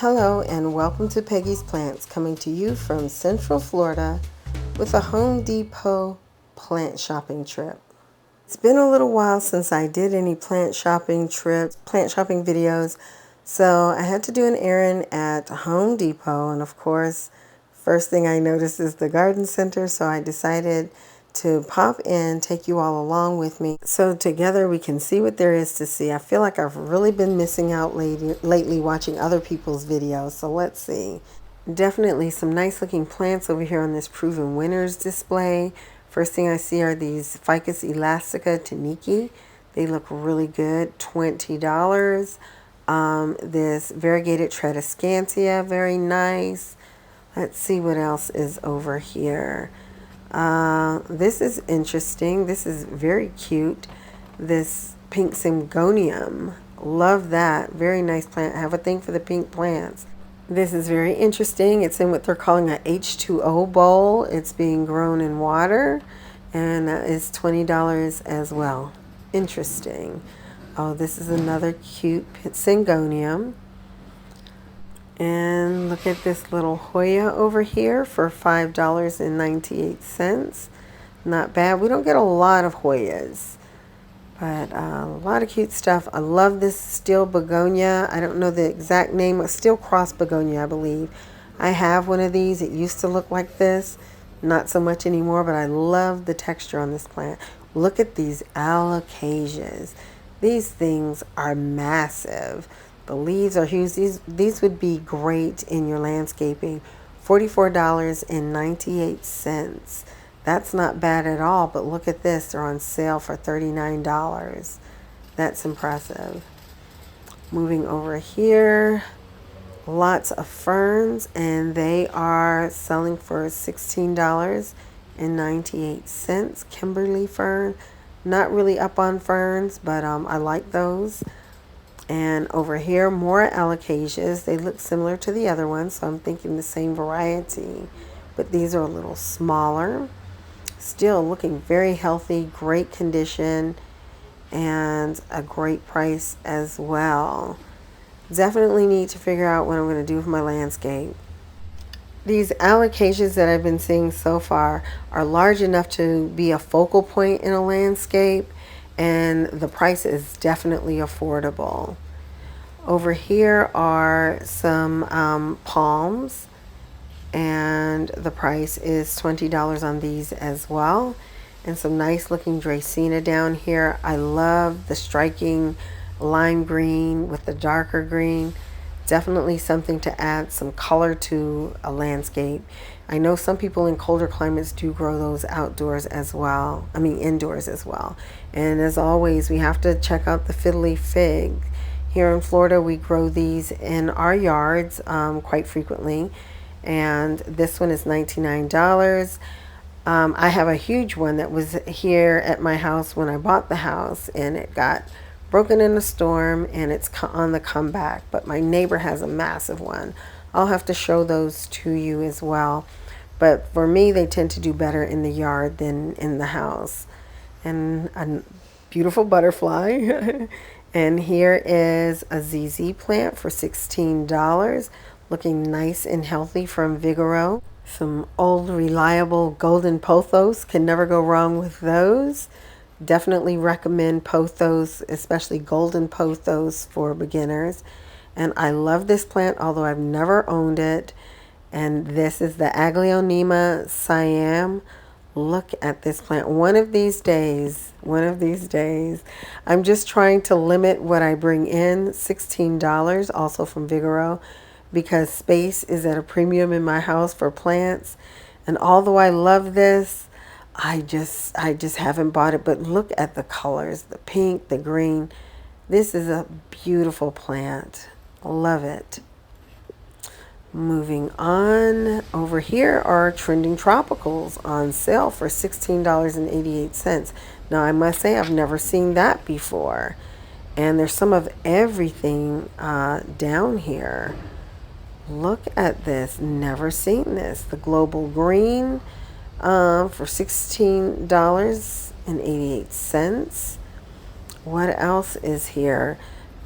Hello and welcome to Peggy's Plants, coming to you from Central Florida with a Home Depot plant shopping trip. It's been a little while since I did any plant shopping videos, so I had to do an errand at Home Depot, and of course, first thing I noticed is the garden center, so I decided to pop in, take you all along with me, so together we can see what there is to see. I feel like I've really been missing out lately watching other people's videos, so let's see. Definitely some nice looking plants over here on this Proven Winners display. First thing I see are these Ficus elastica taniki. They look really good, $20. This variegated Tradescantia, very nice. Let's see what else is over here. This is interesting. This is very cute. This pink syngonium. Love that. Very nice plant. I have a thing for the pink plants. This is very interesting. It's in what they're calling a H2O bowl. It's being grown in water, and that is $20 as well. Interesting. Oh, this is another cute syngonium. And look at this little Hoya over here for $5.98. Not bad. We don't get a lot of Hoyas, but a lot of cute stuff. I love this steel begonia. I don't know the exact name. Steel cross begonia, I believe. I have one of these. It used to look like this. Not so much anymore, but I love the texture on this plant. Look at these alocasias. These things are massive. The leaves are huge. These would be great in your landscaping. $44.98. That's not bad at all, but look at this. They're on sale for $39. That's impressive. Moving over here, lots of ferns, and they are selling for $16.98. Kimberly fern. Not really up on ferns, but I like those. And over here, more alocasias. They look similar to the other ones, so I'm thinking the same variety. But these are a little smaller. Still looking very healthy, great condition, and a great price as well. Definitely need to figure out what I'm going to do with my landscape. These alocasias that I've been seeing so far are large enough to be a focal point in a landscape, and the price is definitely affordable. Over here are some palms, and the price is $20 on these as well. And some nice looking Dracaena down here. I love the striking lime green with the darker green. Definitely something to add some color to a landscape. I know some people in colder climates do grow those outdoors as well. I mean indoors as well. And as always, we have to check out the fiddly fig. Here in Florida, we grow these in our yards quite frequently. And this one is $99. I have a huge one that was here at my house when I bought the house, and it got broken in a storm, and it's on the comeback. But my neighbor has a massive one. I'll have to show those to you as well. But for me, they tend to do better in the yard than in the house. And a beautiful butterfly. And here is a ZZ plant for $16. Looking nice and healthy from Vigoro. Some old reliable golden pothos. Can never go wrong with those. Definitely recommend pothos, especially golden pothos for beginners. And I love this plant, although I've never owned it. And this is the Aglaonema Siam. Look at this plant. One of these days, I'm just trying to limit what I bring in. $16, also from Vigoro, because space is at a premium in my house for plants. And although I love this, I just haven't bought it. But look at the colors, the pink, the green. This is a beautiful plant. Love it. Moving on, over here are trending tropicals on sale for $16.88. Now, I must say I've never seen that before. And there's some of everything down here. Look at this. Never seen this. The Global Green for $16.88. What else is here?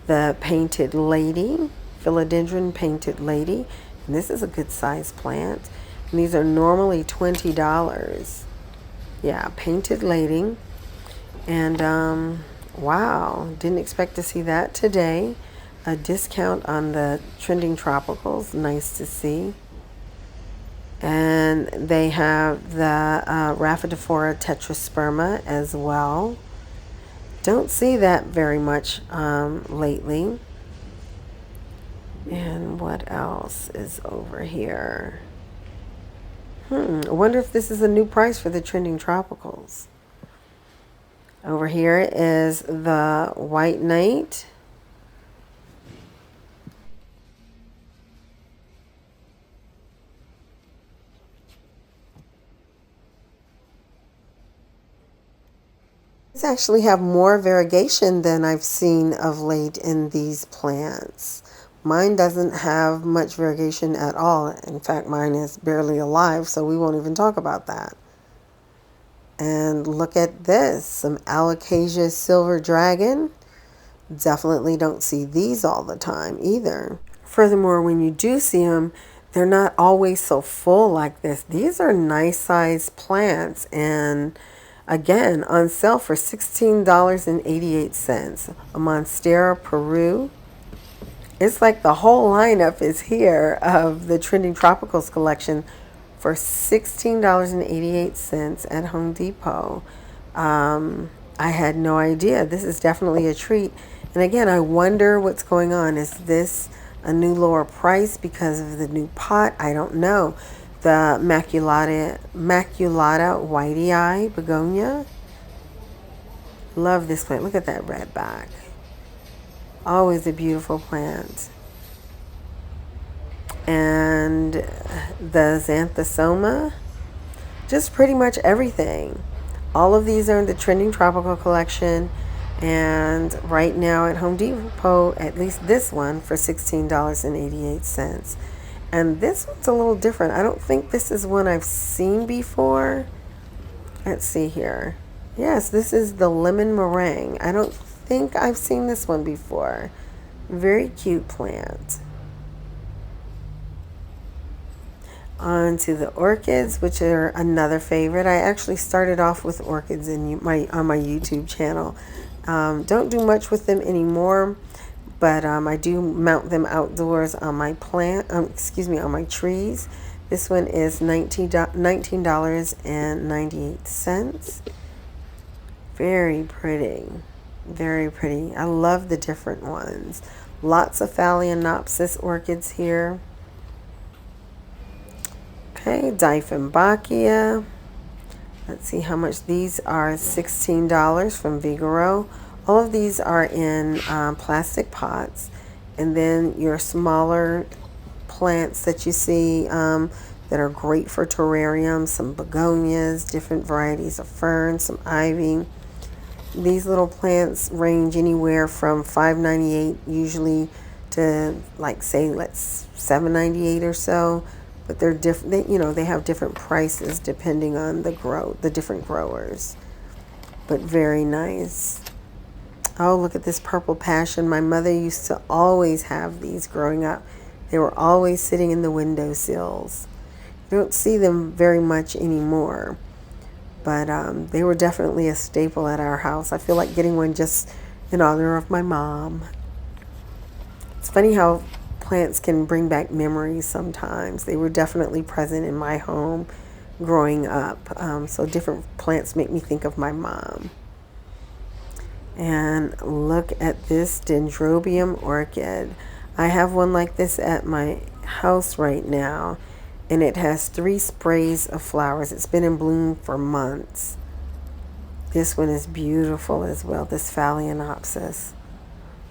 The Painted Lady philodendron painted lady. And this is a good size plant. And these are normally $20. Yeah, painted lady. And wow, didn't expect to see that today. A discount on the trending tropicals. Nice to see. And they have the Rhaphidophora tetrasperma as well. Don't see that very much lately. And what else is over here? I wonder if this is a new price for the trending tropicals. Over here is the White Knight. These actually have more variegation than I've seen of late in these plants. Mine doesn't have much variegation at all. In fact, mine is barely alive, so we won't even talk about that. And look at this, some Alocasia Silver Dragon. Definitely don't see these all the time either. Furthermore, when you do see them, they're not always so full like this. These are nice sized plants, and again, on sale for $16.88. A Monstera Peru. It's like the whole lineup is here of the Trending Tropicals collection for $16.88 at Home Depot. I had no idea. This is definitely a treat. And again, I wonder what's going on. Is this a new lower price because of the new pot? I don't know. The Maculata Whitey Eye Begonia. Love this plant. Look at that red back. Always a beautiful plant. And the Xanthosoma. Just pretty much everything. All of these are in the Trending Tropical collection. And right now at Home Depot, at least this one, for $16.88. And this one's a little different. I don't think this is one I've seen before. Let's see here. Yes, this is the Lemon Meringue. I don't think I've seen this one before. Very cute plant. On to the orchids, which are another favorite. I actually started off with orchids on my YouTube channel. Don't do much with them anymore, but I do mount them outdoors on my on my trees. This one is $19.98. Very pretty. Very pretty. I love the different ones. Lots of Phalaenopsis orchids here. Okay, Dieffenbachia. Let's see how much these are. $16 from Vigoro. All of these are in plastic pots. And then your smaller plants that you see that are great for terrariums, some begonias, different varieties of ferns, some ivy. These little plants range anywhere from $5.98 usually to, like, say, let's $7.98 or so. But they're different. They have different prices depending on the different growers. But very nice. Oh, look at this purple passion. My mother used to always have these growing up. They were always sitting in the windowsills. You don't see them very much anymore. But they were definitely a staple at our house. I feel like getting one just in honor of my mom. It's funny how plants can bring back memories sometimes. They were definitely present in my home growing up. So different plants make me think of my mom. And look at this Dendrobium orchid. I have one like this at my house right now. And it has 3 sprays of flowers. It's been in bloom for months. This one is beautiful as well, this Phalaenopsis.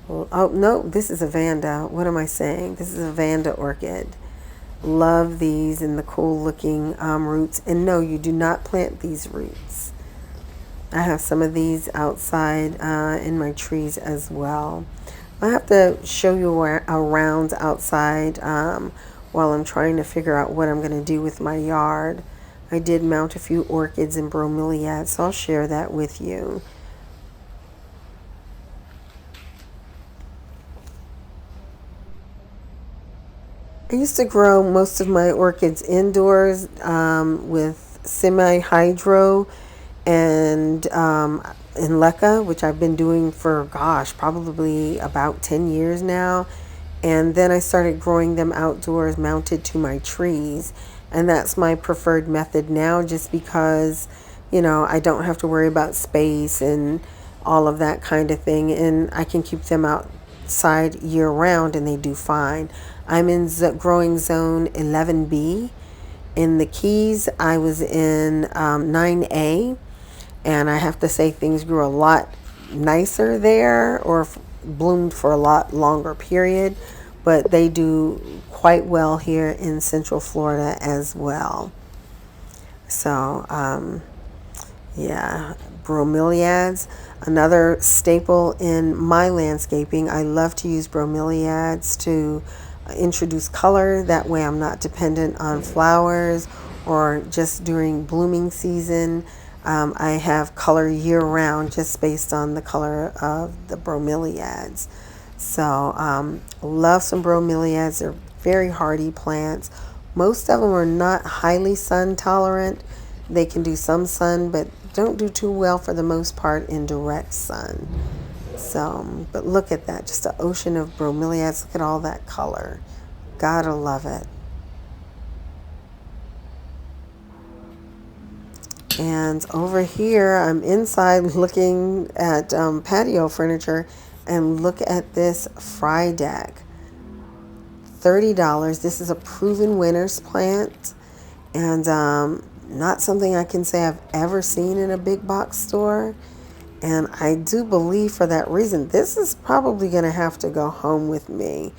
Oh, no, this is a Vanda. What am I saying? This is a Vanda orchid. Love these and the cool looking roots. And no, you do not plant these roots. I have some of these outside in my trees as well. I have to show you around outside while I'm trying to figure out what I'm going to do with my yard. I did mount a few orchids and bromeliads, so I'll share that with you. I used to grow most of my orchids indoors with semi-hydro and in leca, which I've been doing for, gosh, probably about 10 years now. And then I started growing them outdoors mounted to my trees. And that's my preferred method now, just because, I don't have to worry about space and all of that kind of thing. And I can keep them outside year round and they do fine. I'm in growing zone 11B. In the Keys, I was in 9A. And I have to say, things grew a lot nicer there, or bloomed for a lot longer period. But they do quite well here in Central Florida as well. So, yeah, bromeliads, another staple in my landscaping. I love to use bromeliads to introduce color. That way I'm not dependent on flowers or just during blooming season. I have color year round just based on the color of the bromeliads. So love some bromeliads. They're very hardy plants. Most of them are not highly sun tolerant. They can do some sun, but don't do too well for the most part in direct sun. So, but look at that, just an ocean of bromeliads. Look at all that color. Gotta love it. And over here, I'm inside looking at patio furniture, and look at this fry deck. $30. This is a proven winner's plant, and not something I can say I've ever seen in a big box store. And I do believe for that reason, this is probably going to have to go home with me.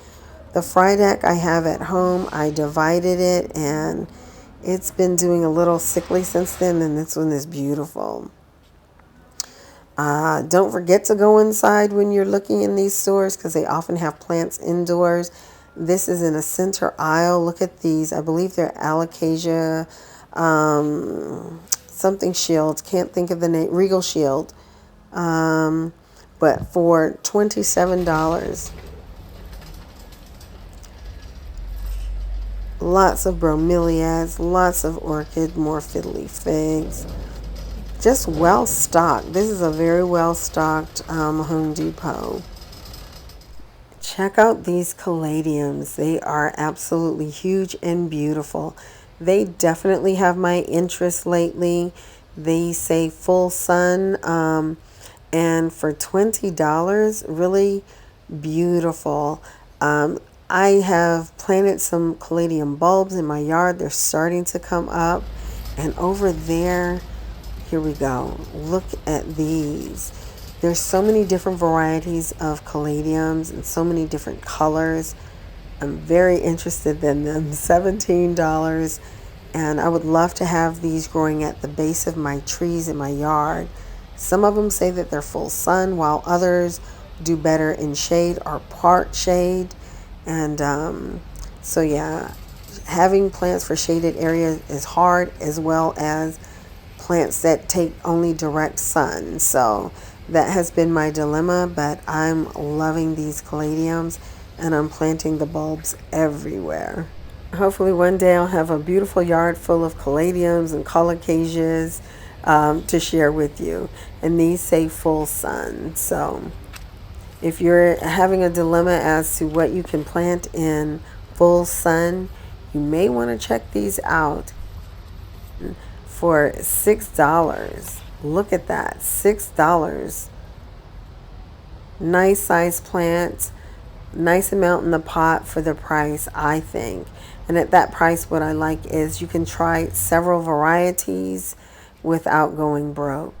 The fry deck I have at home, I divided it, and it's been doing a little sickly since then, and this one is beautiful. Don't forget to go inside when you're looking in these stores, because they often have plants indoors. This is in a center aisle. Look at these. I believe they're alocasia, something shield. Can't think of the name. Regal shield. But for $27. Lots of bromeliads, lots of orchid, more fiddly figs. Just well stocked. This is a very well stocked Home Depot. Check out these caladiums. They are absolutely huge and beautiful. They definitely have my interest lately. They say full sun, and for $20, really beautiful. I have planted some caladium bulbs in my yard. They're starting to come up. And over there, here we go. Look at these. There's so many different varieties of caladiums and so many different colors. I'm very interested in them. $17. And I would love to have these growing at the base of my trees in my yard. Some of them say that they're full sun, while others do better in shade or part shade. And so yeah, having plants for shaded areas is hard, as well as plants that take only direct sun. So that has been my dilemma, but I'm loving these caladiums, and I'm planting the bulbs everywhere. Hopefully one day I'll have a beautiful yard full of caladiums and colocasias to share with you. And these say full sun. So if you're having a dilemma as to what you can plant in full sun, you may want to check these out for $6. Look at that, $6. Nice size plant, nice amount in the pot for the price, I think. And at that price, what I like is you can try several varieties without going broke.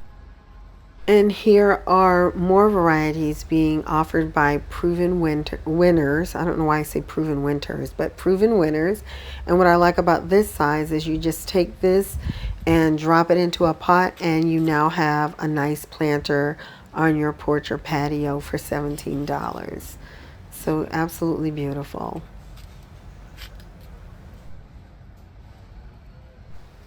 And here are more varieties being offered by proven winners. I don't know why I say proven winters, but proven winners. And what I like about this size is you just take this and drop it into a pot, and you now have a nice planter on your porch or patio for $17. So absolutely beautiful.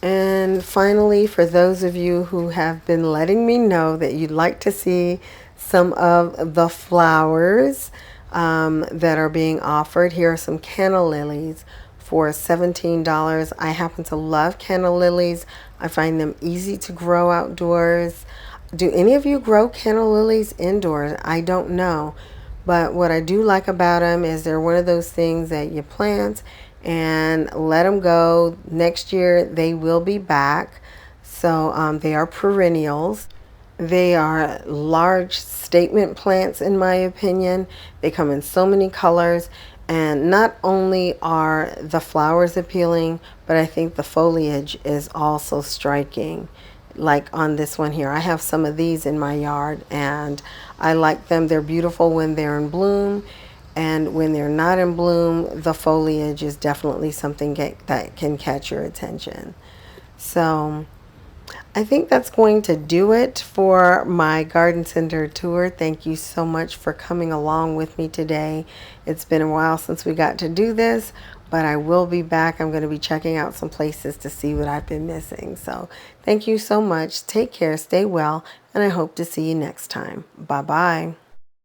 And finally, for those of you who have been letting me know that you'd like to see some of the flowers, that are being offered. Here are some canna lilies for $17. I happen to love canna lilies. I find them easy to grow outdoors. Do any of you grow canna lilies indoors? I don't know. But what I do like about them is they're one of those things that you plant and let them go. Next year they will be back. So they are perennials. They are large statement plants, in my opinion. They come in so many colors, and not only are the flowers appealing, but I think the foliage is also striking. Like on this one here, I have some of these in my yard, and I like them. They're beautiful when they're in bloom, and when they're not in bloom, the foliage is definitely something that can catch your attention. So I think that's going to do it for my garden center tour. Thank you so much for coming along with me today. It's been a while since we got to do this, but I will be back. I'm going to be checking out some places to see what I've been missing. So thank you so much. Take care, stay well, and I hope to see you next time. Bye-bye.